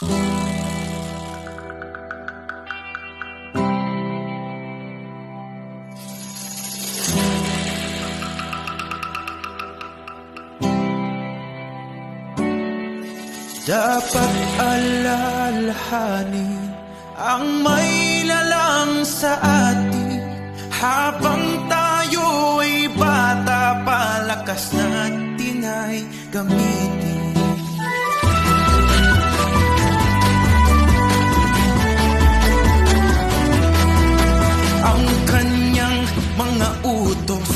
Dapat alalahanin ang may lalang sa atin. Habang tayo ay bata pa, lakas natin ay gamitin. Ang kanyang mga utos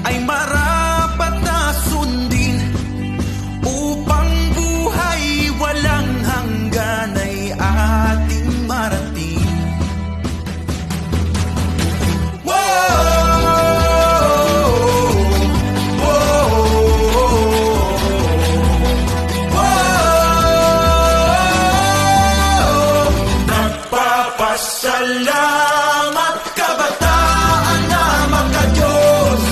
ay marapat na sundin, upang buhay walang hanggan ay ating marating. Nagpapasalamat kabataan na magka-Diyos,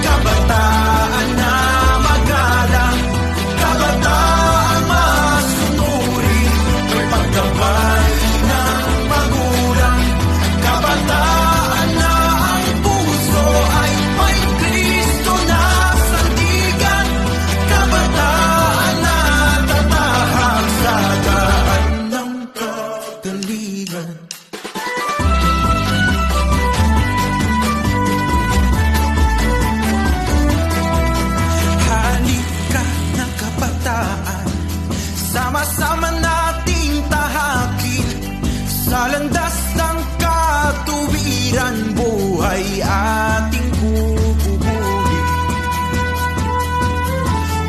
kabataan na magalang, kabataan masunurin, may pagkabay ng magulang, kabataan na ang puso ay may Kristo na sandigan, kabataan na tatahak sa daan ng kagalingan. Sama-sama nating tahakin sa landas ng katuwiran, buhay ating bubuhay.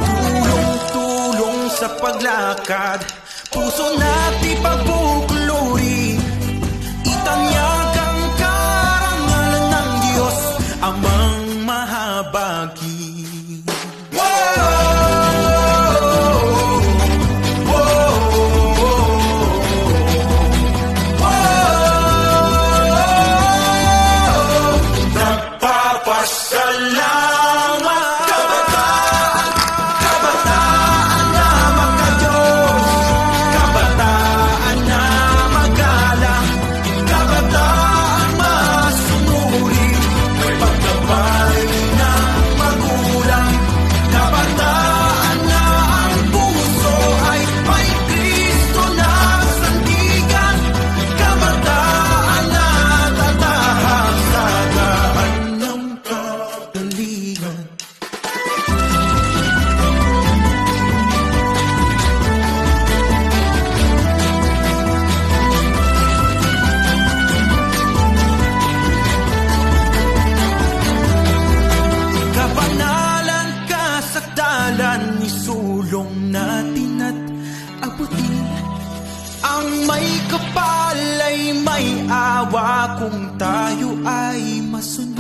Tulong-tulong sa paglakad, puso natin pagbukluri, itanyag ang karangalan ng Diyos, Amang mahabagi. Isulong natin at abutin, ang may kapal ay may awa kung tayo ay masunod.